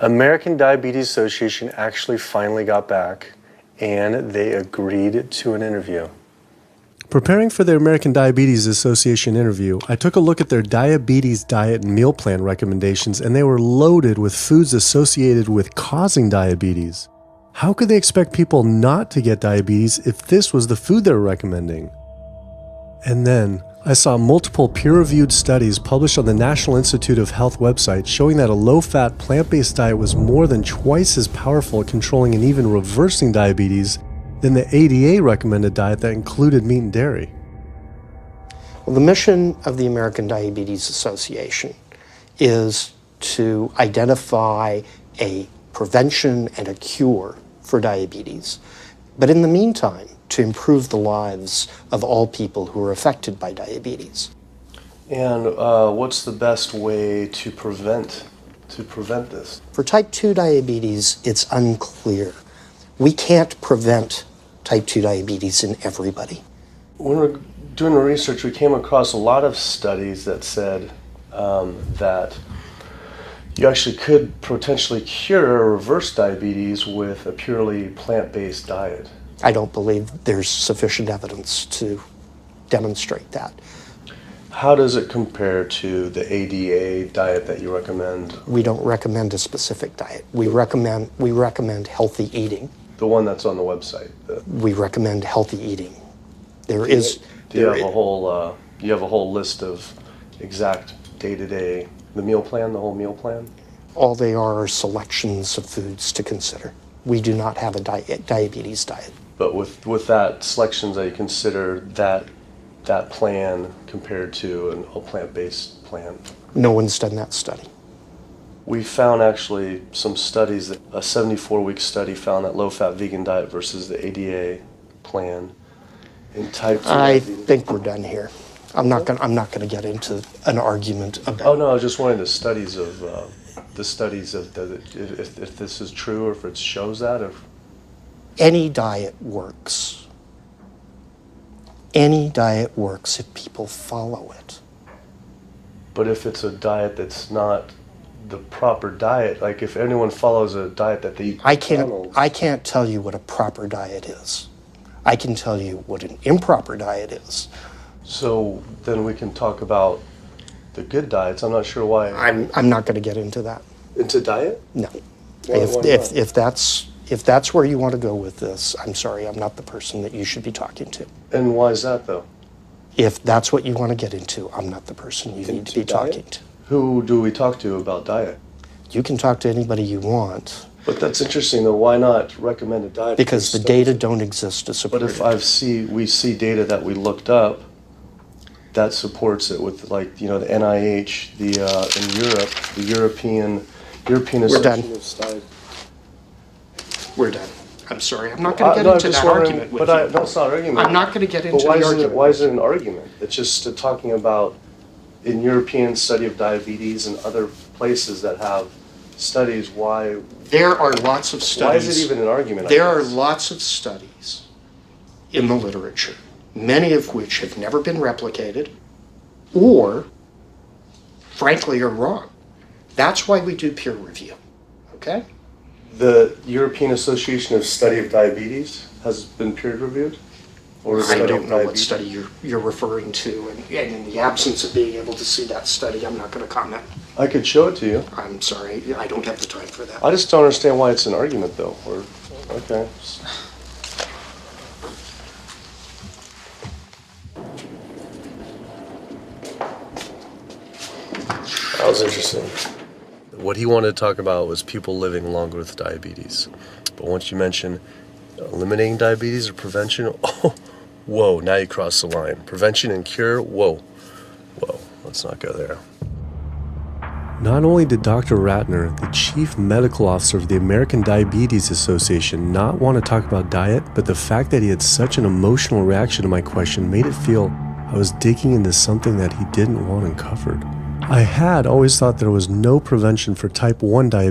American Diabetes Association actually finally got back, and they agreed to an interview. Preparing for the American Diabetes Association interview, I took a look at their diabetes diet and meal plan recommendations, and they were loaded with foods associated with causing diabetes. How could they expect people not to get diabetes if this was the food they were recommending? And then, I saw multiple peer-reviewed studies published on the National Institute of Health website showing that a low-fat, plant-based diet was more than twice as powerful at controlling and even reversing diabetes than the ADA recommended diet that included meat and dairy. Well, the mission of the American Diabetes Association is to identify a prevention and a cure for diabetes, but in the meantime, to improve the lives of all people who are affected by diabetes. And what's the best way to prevent this? For type 2 diabetes, it's unclear. We can't prevent type 2 diabetes in everybody. When we were doing the research, we came across a lot of studies that said that you actually could potentially cure or reverse diabetes with a purely plant-based diet. I don't believe there's sufficient evidence to demonstrate that. How does it compare to the ADA diet that you recommend? We don't recommend a specific diet. We recommend healthy eating. The one that's on the website. We recommend healthy eating. Do you have a whole list of exact day-to-day, the meal plan, the whole meal plan? All they are selections of foods to consider. We do not have a diabetes diet. But with that selections, that you consider that plan compared to a plant-based plan? No one's done that study. We found actually some studies, that a 74-week study found that low-fat vegan diet versus the ADA plan in type 2 I diabetes. think we're done here. I'm not going to get into an argument about. Oh no, I was just wondering if this is true or if it shows that. Or Any diet works. Any diet works if people follow it. But if it's a diet that's not the proper diet, like if anyone follows a diet that they eat I can't tell you what a proper diet is. I can tell you what an improper diet is. So then we can talk about the good diets. I'm not sure why. I'm not going to get into that. Into diet? No. Why not? If that's where you want to go with this, I'm sorry, I'm not the person that you should be talking to. And why is that though? If that's what you want to get into, I'm not the person you need to be talking to. Who do we talk to about diet? You can talk to anybody you want. But that's interesting though. Why not recommend a diet? Because the data don't exist to support it. But if we see data that we looked up that supports it with, like, the NIH, in Europe, the European Association of Studies. We're done. I'm sorry. I'm not going to get into that argument with you. No, it's not an argument. I'm not going to get into the argument. Why is it an argument? It's just talking about in European study of diabetes and other places that have studies. Why? There are lots of studies. Why is it even an argument? There are lots of studies in the literature, many of which have never been replicated or, frankly, are wrong. That's why we do peer review, okay? The European Association of Study of Diabetes has been peer reviewed? Or I don't know what study you're referring to, and in the absence of being able to see that study, I'm not going to comment. I could show it to you. I'm sorry, I don't have the time for that. I just don't understand why it's an argument, though. Okay. That was interesting. What he wanted to talk about was people living longer with diabetes. But once you mention eliminating diabetes or prevention, oh, whoa, now you cross the line. Prevention and cure, whoa, let's not go there. Not only did Dr. Ratner, the chief medical officer of the American Diabetes Association, not want to talk about diet, but the fact that he had such an emotional reaction to my question made it feel I was digging into something that he didn't want uncovered. I had always thought there was no prevention for type 1 diabetes